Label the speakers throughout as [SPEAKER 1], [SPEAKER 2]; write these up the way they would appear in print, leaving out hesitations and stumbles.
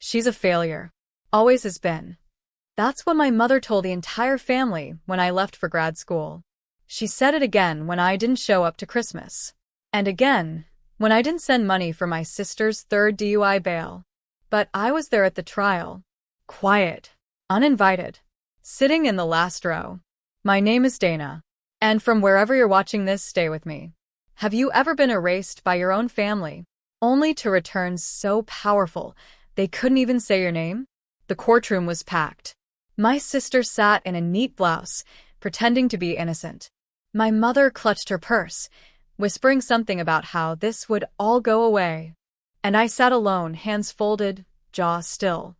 [SPEAKER 1] She's a failure. Always has been. That's what my mother told the entire family when I left for grad school. She said it again when I didn't show up to Christmas. And again, when I didn't send money for my sister's third DUI bail. But I was there at the trial. Quiet. Uninvited. Sitting in the last row. My name is Dana. And from wherever you're watching this, stay with me. Have you ever been erased by your own family, only to return so powerful they couldn't even say your name? The courtroom was packed. My sister sat in a neat blouse, pretending to be innocent. My mother clutched her purse, whispering something about how this would all go away. And I sat alone, hands folded, jaw still.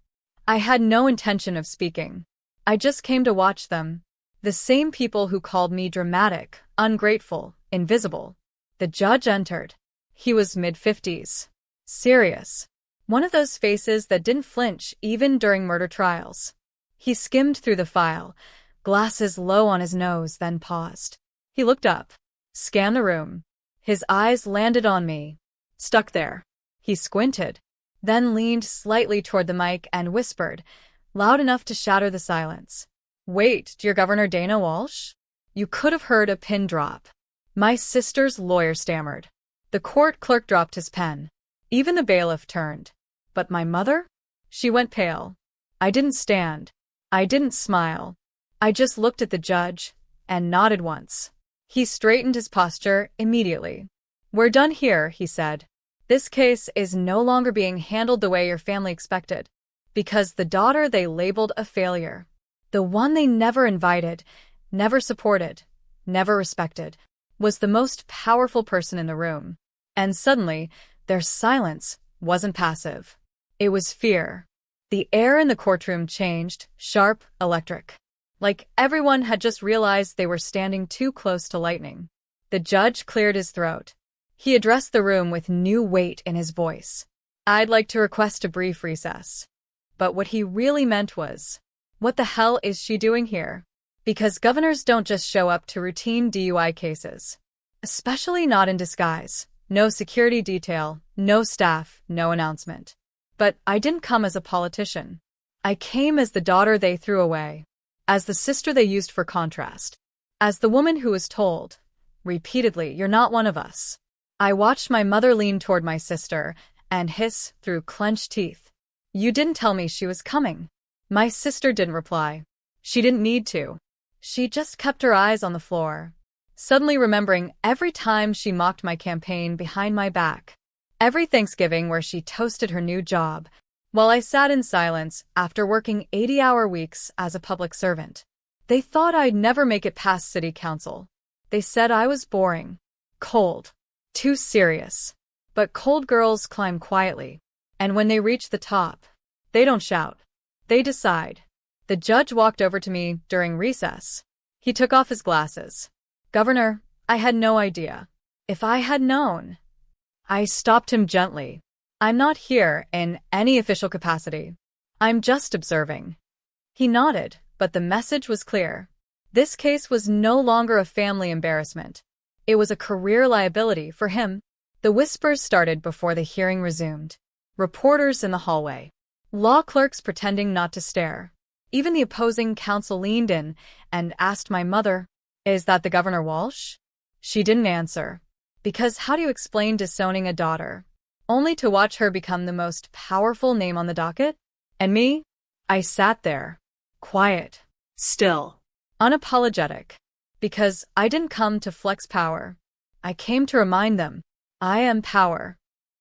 [SPEAKER 1] I had no intention of speaking. I just came to watch them. The same people who called me dramatic, ungrateful, invisible. The judge entered. He was mid-50s. Serious. One of those faces that didn't flinch even during murder trials. He skimmed through the file, glasses low on his nose, then paused. He looked up, scanned the room. His eyes landed on me. Stuck there. He squinted, then leaned slightly toward the mic and whispered, loud enough to shatter the silence. Wait, dear Governor Dana Walsh? You could have heard a pin drop. My sister's lawyer stammered. The court clerk dropped his pen. Even the bailiff turned. But my mother? She went pale. I didn't stand. I didn't smile. I just looked at the judge and nodded once. He straightened his posture immediately. We're done here, he said. This case is no longer being handled the way your family expected. Because the daughter they labeled a failure, the one they never invited, never supported, never respected, was the most powerful person in the room. And suddenly, their silence wasn't passive. It was fear. The air in the courtroom changed, sharp, electric. Like everyone had just realized they were standing too close to lightning. The judge cleared his throat. He addressed the room with new weight in his voice. I'd like to request a brief recess. But what he really meant was, what the hell is she doing here? Because governors don't just show up to routine DUI cases. Especially not in disguise. No security detail, no staff, no announcement. But I didn't come as a politician. I came as the daughter they threw away. As the sister they used for contrast. As the woman who was told, repeatedly, you're not one of us. I watched my mother lean toward my sister and hiss through clenched teeth. You didn't tell me she was coming. My sister didn't reply. She didn't need to. She just kept her eyes on the floor. Suddenly remembering every time she mocked my campaign behind my back. Every Thanksgiving where she toasted her new job, while I sat in silence after working 80-hour weeks as a public servant. They thought I'd never make it past city council. They said I was boring, cold, too serious. But cold girls climb quietly, and when they reach the top, they don't shout. They decide. The judge walked over to me during recess. He took off his glasses. Governor, I had no idea. If I had known. I stopped him gently. I'm not here in any official capacity. I'm just observing. He nodded, but the message was clear. This case was no longer a family embarrassment. It was a career liability for him. The whispers started before the hearing resumed. Reporters in the hallway. Law clerks pretending not to stare. Even the opposing counsel leaned in and asked my mother, "Is that the Governor Walsh?" She didn't answer. Because how do you explain disowning a daughter, only to watch her become the most powerful name on the docket? And me? I sat there, quiet, still, unapologetic. Because I didn't come to flex power. I came to remind them, I am power.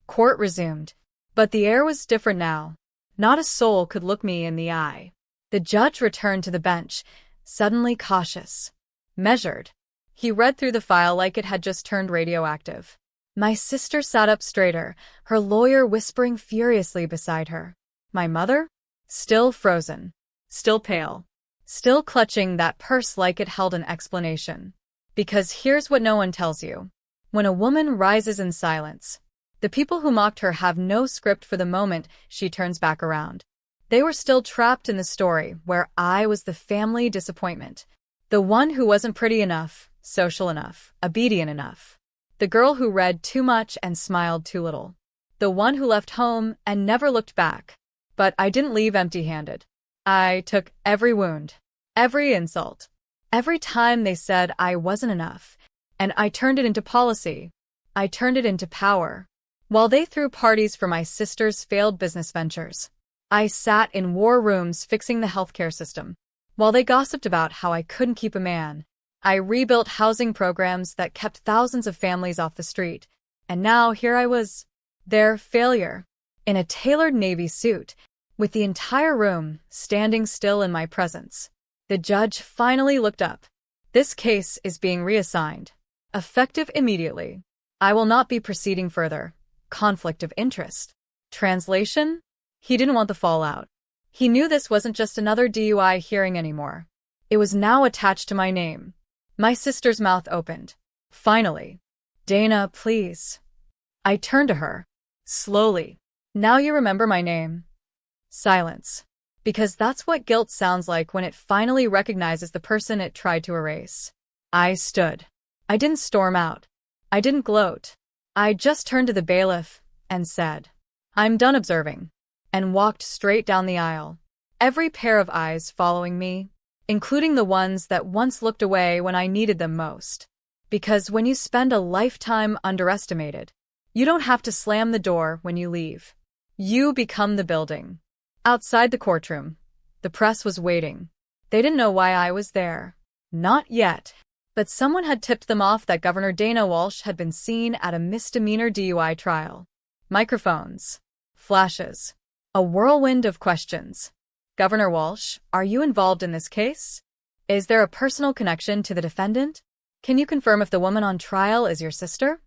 [SPEAKER 1] Court resumed. But the air was different now. Not a soul could look me in the eye. The judge returned to the bench, suddenly cautious. Measured. He read through the file like it had just turned radioactive. My sister sat up straighter, her lawyer whispering furiously beside her. My mother? Still frozen. Still pale. Still clutching that purse like it held an explanation. Because here's what no one tells you. When a woman rises in silence, the people who mocked her have no script for the moment she turns back around. They were still trapped in the story where I was the family disappointment. The one who wasn't pretty enough, social enough, obedient enough. The girl who read too much and smiled too little. The one who left home and never looked back. But I didn't leave empty-handed. I took every wound, every insult, every time they said I wasn't enough, and I turned it into policy. I turned it into power. While they threw parties for my sister's failed business ventures, I sat in war rooms fixing the healthcare system. While they gossiped about how I couldn't keep a man, I rebuilt housing programs that kept thousands of families off the street. And now here I was, their failure, in a tailored navy suit, with the entire room standing still in my presence. The judge finally looked up. This case is being reassigned. Effective immediately. I will not be proceeding further. Conflict of interest. Translation? He didn't want the fallout. He knew this wasn't just another DUI hearing anymore. It was now attached to my name. My sister's mouth opened. Finally. Dana, please. I turned to her. Slowly. Now you remember my name. Silence. Because that's what guilt sounds like when it finally recognizes the person it tried to erase. I stood. I didn't storm out. I didn't gloat. I just turned to the bailiff and said, I'm done observing, and walked straight down the aisle, every pair of eyes following me, including the ones that once looked away when I needed them most. Because when you spend a lifetime underestimated, you don't have to slam the door when you leave. You become the building. Outside the courtroom, the press was waiting. They didn't know why I was there. Not yet. But someone had tipped them off that Governor Dana Walsh had been seen at a misdemeanor DUI trial. Microphones. Flashes. A whirlwind of questions. Governor Walsh, are you involved in this case? Is there a personal connection to the defendant? Can you confirm if the woman on trial is your sister?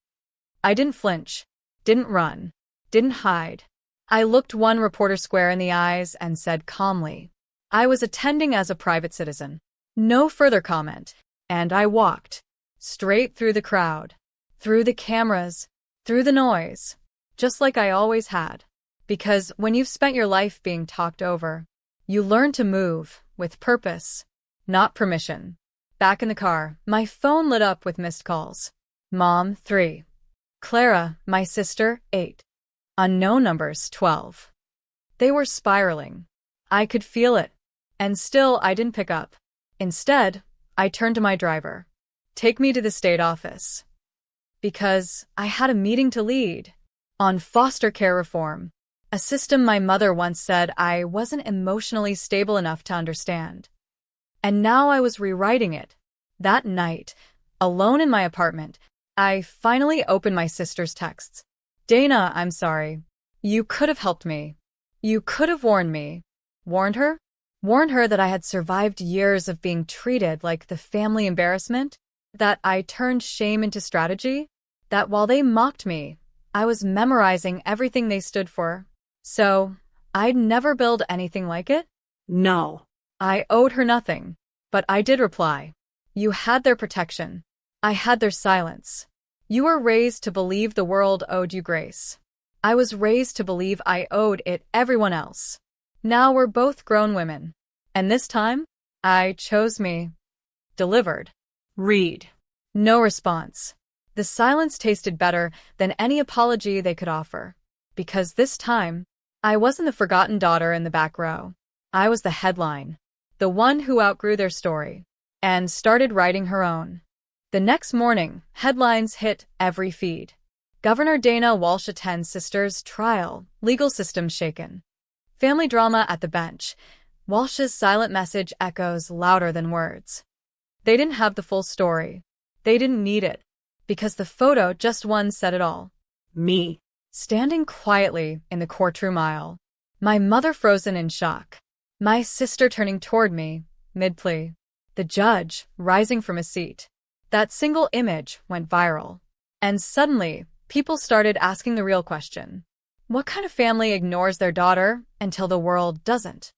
[SPEAKER 1] I didn't flinch. Didn't run. Didn't hide. I looked one reporter square in the eyes and said calmly, I was attending as a private citizen. No further comment. And I walked. Straight through the crowd. Through the cameras. Through the noise. Just like I always had. Because when you've spent your life being talked over, you learn to move, with purpose, not permission. Back in the car, my phone lit up with missed calls. Mom, 3. Clara, my sister, 8. Unknown numbers, 12. They were spiraling. I could feel it. And still I didn't pick up. Instead, I turned to my driver. Take me to the state office. Because I had a meeting to lead. On foster care reform. A system my mother once said I wasn't emotionally stable enough to understand. And now I was rewriting it. That night, alone in my apartment, I finally opened my sister's texts. Dana, I'm sorry. You could have helped me. You could have warned me. Warned her? Warned her that I had survived years of being treated like the family embarrassment, that I turned shame into strategy, that while they mocked me, I was memorizing everything they stood for. So, I'd never build anything like it?
[SPEAKER 2] No.
[SPEAKER 1] I owed her nothing, but I did reply. You had their protection. I had their silence. You were raised to believe the world owed you grace. I was raised to believe I owed it everyone else. Now we're both grown women. And this time, I chose me. Delivered.
[SPEAKER 2] Read.
[SPEAKER 1] No response. The silence tasted better than any apology they could offer. Because this time, I wasn't the forgotten daughter in the back row. I was the headline. The one who outgrew their story. And started writing her own. The next morning, headlines hit every feed. Governor Dana Walsh attends sister's trial, legal system shaken. Family drama at the bench. Walsh's silent message echoes louder than words. They didn't have the full story. They didn't need it. Because the photo just one said it all.
[SPEAKER 2] Me.
[SPEAKER 1] Standing quietly in the courtroom aisle. My mother frozen in shock. My sister turning toward me, mid-plea. The judge, rising from his seat. That single image went viral. And suddenly, people started asking the real question. What kind of family ignores their daughter until the world doesn't?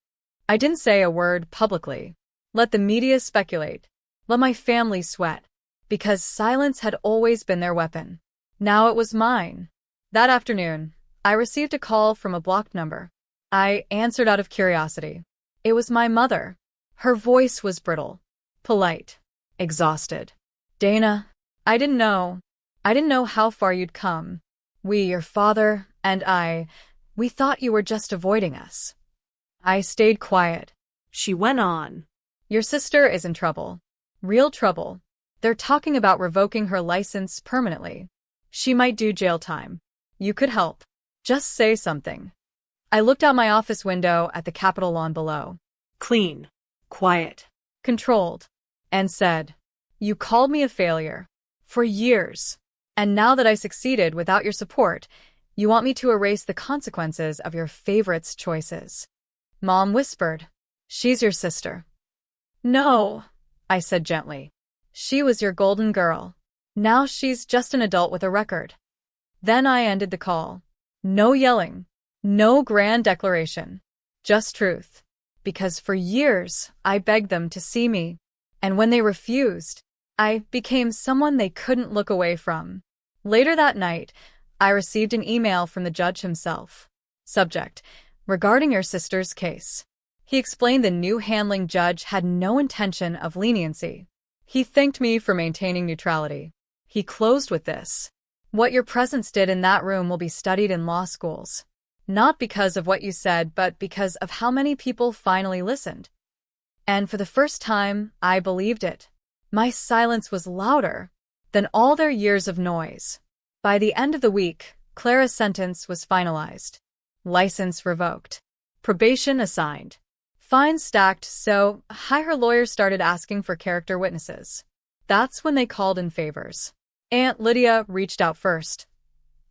[SPEAKER 1] I didn't say a word publicly. Let the media speculate. Let my family sweat. Because silence had always been their weapon. Now it was mine. That afternoon, I received a call from a blocked number. I answered out of curiosity. It was my mother. Her voice was brittle, polite, exhausted. Dana, I didn't know. I didn't know how far you'd come. We, your father, and I, we thought you were just avoiding us. I stayed quiet.
[SPEAKER 2] She went on.
[SPEAKER 1] Your sister is in trouble. Real trouble. They're talking about revoking her license permanently. She might do jail time. You could help. Just say something. I looked out my office window at the Capitol lawn below.
[SPEAKER 2] Clean. Quiet.
[SPEAKER 1] Controlled. And said, you called me a failure. For years. And now that I succeeded without your support, you want me to erase the consequences of your favorite's choices. Mom whispered, she's your sister. No, I said gently. She was your golden girl. Now she's just an adult with a record. Then I ended the call. No yelling. No grand declaration. Just truth. Because for years, I begged them to see me. And when they refused, I became someone they couldn't look away from. Later that night, I received an email from the judge himself. Subject: regarding your sister's case. He explained the new handling judge had no intention of leniency. He thanked me for maintaining neutrality. He closed with this: what your presence did in that room will be studied in law schools. Not because of what you said, but because of how many people finally listened. And for the first time, I believed it. My silence was louder than all their years of noise. By the end of the week, Clara's sentence was finalized. License revoked. Probation assigned. Fines stacked, so her lawyers started asking for character witnesses. That's when they called in favors. Aunt Lydia reached out first.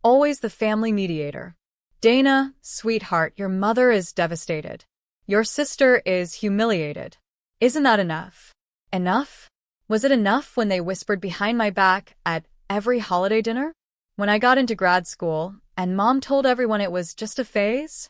[SPEAKER 1] Always the family mediator. Dana, sweetheart, your mother is devastated. Your sister is humiliated. Isn't that enough? Enough? Was it enough when they whispered behind my back at every holiday dinner? When I got into grad school and Mom told everyone it was just a phase?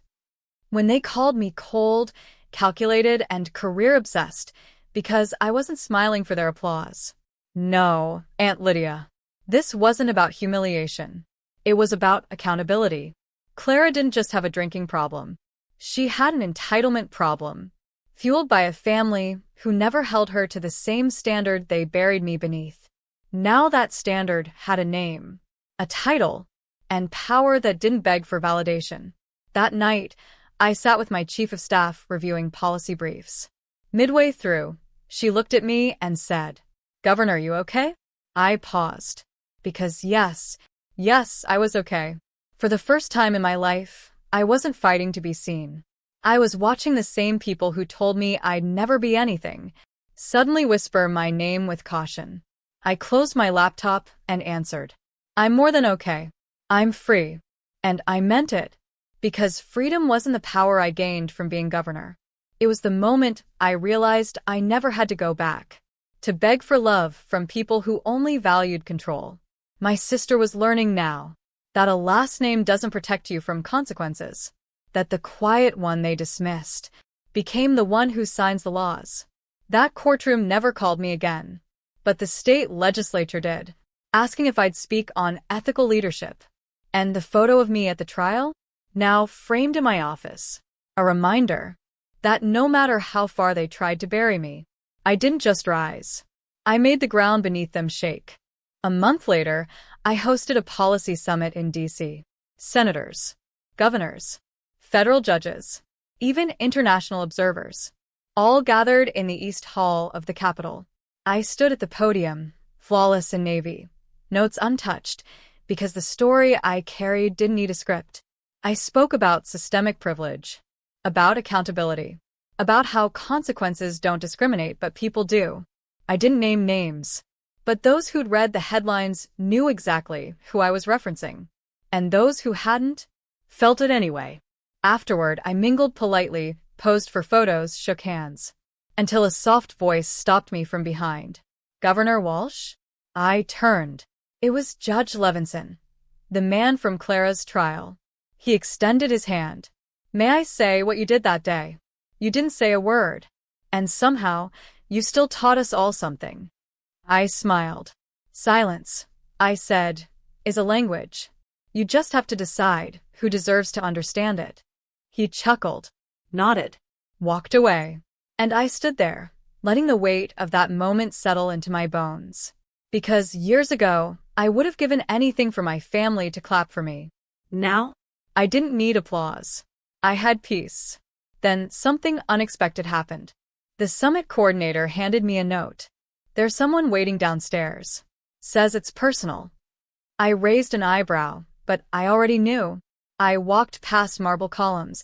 [SPEAKER 1] When they called me cold, calculated, and career-obsessed because I wasn't smiling for their applause? No, Aunt Lydia. This wasn't about humiliation. It was about accountability. Clara didn't just have a drinking problem. She had an entitlement problem, fueled by a family who never held her to the same standard they buried me beneath. Now that standard had a name, a title, and power that didn't beg for validation. That night, I sat with my chief of staff reviewing policy briefs. Midway through, she looked at me and said, "Governor, you okay?" I paused. Because yes, I was okay. For the first time in my life, I wasn't fighting to be seen. I was watching the same people who told me I'd never be anything suddenly whisper my name with caution. I closed my laptop and answered, "I'm more than okay. I'm free." And I meant it. Because freedom wasn't the power I gained from being governor. It was the moment I realized I never had to go back to beg for love from people who only valued control. My sister was learning now that a last name doesn't protect you from consequences, that the quiet one they dismissed became the one who signs the laws. That courtroom never called me again, but the state legislature did, asking if I'd speak on ethical leadership. And the photo of me at the trial, now framed in my office, a reminder that no matter how far they tried to bury me, I didn't just rise. I made the ground beneath them shake. A month later, I hosted a policy summit in D.C. Senators, governors, federal judges, even international observers, all gathered in the East Hall of the Capitol. I stood at the podium, flawless in navy, notes untouched, because the story I carried didn't need a script. I spoke about systemic privilege, about accountability, about how consequences don't discriminate but people do. I didn't name names, but those who'd read the headlines knew exactly who I was referencing, and those who hadn't felt it anyway. Afterward, I mingled politely, posed for photos, shook hands, until a soft voice stopped me from behind. "Governor Walsh?" I turned. It was Judge Levinson, the man from Clara's trial. He extended his hand. "May I say what you did that day? You didn't say a word, and somehow you still taught us all something." I smiled. "Silence," I said, "is a language. You just have to decide who deserves to understand it." He chuckled, nodded, walked away, and I stood there, letting the weight of that moment settle into my bones. Because years ago, I would have given anything for my family to clap for me. Now, I didn't need applause. I had peace. Then something unexpected happened. The summit coordinator handed me a note. "There's someone waiting downstairs. Says it's personal." I raised an eyebrow, but I already knew. I walked past marble columns,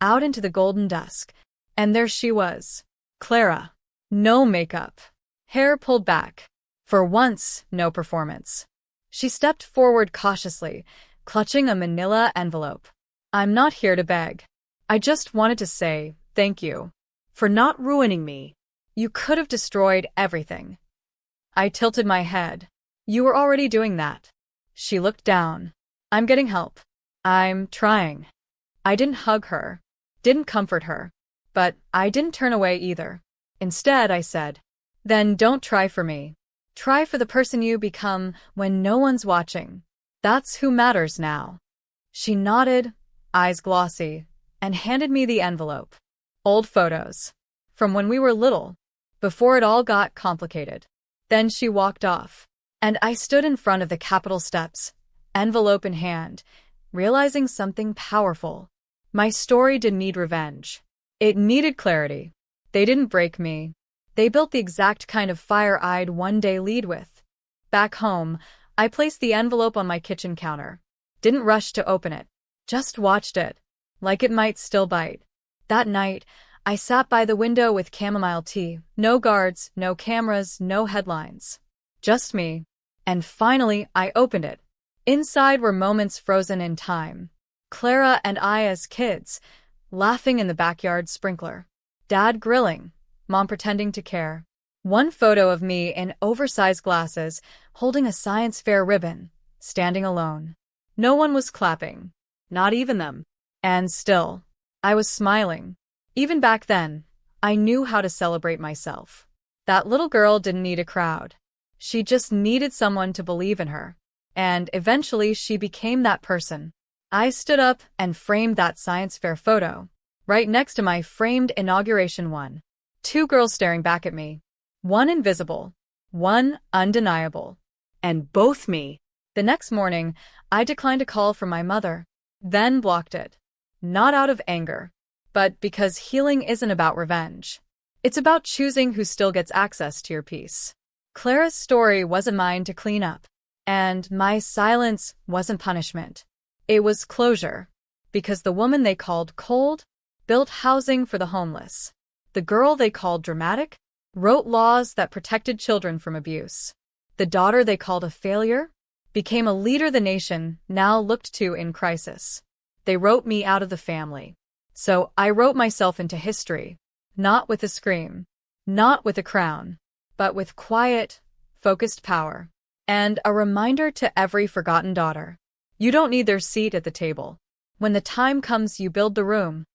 [SPEAKER 1] out into the golden dusk, and there she was. Clara. No makeup. Hair pulled back. For once, no performance. She stepped forward cautiously, clutching a manila envelope. "I'm not here to beg. I just wanted to say thank you
[SPEAKER 2] For not ruining me.
[SPEAKER 1] You could have destroyed everything." I tilted my head. "You were already doing that." She looked down. "I'm getting help. I'm trying." I didn't hug her, didn't comfort her, but I didn't turn away either. Instead, I said, "Then don't try for me. Try for the person you become when no one's watching. That's who matters now." She nodded, eyes glossy, and handed me the envelope. Old photos. From when we were little, before it all got complicated. Then she walked off, and I stood in front of the Capitol steps, envelope in hand, realizing something powerful. My story didn't need revenge. It needed clarity. They didn't break me. They built the exact kind of fire I'd one day lead with. Back home, I placed the envelope on my kitchen counter. Didn't rush to open it. Just watched it, like it might still bite. That night, I sat by the window with chamomile tea. No guards, no cameras, no headlines. Just me. And finally, I opened it. Inside were moments frozen in time. Clara and I as kids, laughing in the backyard sprinkler. Dad grilling, Mom pretending to care. One photo of me in oversized glasses, holding a science fair ribbon, standing alone. No one was clapping.
[SPEAKER 2] Not even them.
[SPEAKER 1] And still, I was smiling. Even back then, I knew how to celebrate myself. That little girl didn't need a crowd. She just needed someone to believe in her. And eventually she became that person. I stood up and framed that science fair photo, right next to my framed inauguration one. Two girls staring back at me. One invisible, one undeniable.
[SPEAKER 2] And both me.
[SPEAKER 1] The next morning, I declined a call from my mother, then blocked it. Not out of anger, but because healing isn't about revenge. It's about choosing who still gets access to your peace. Clara's story wasn't mine to clean up, and my silence wasn't punishment. It was closure, because the woman they called cold built housing for the homeless. The girl they called dramatic wrote laws that protected children from abuse. The daughter they called a failure became a leader the nation now looked to in crisis. They wrote me out of the family. So I wrote myself into history, not with a scream, not with a crown, but with quiet, focused power. And a reminder to every forgotten daughter. You don't need their seat at the table. When the time comes, you build the room.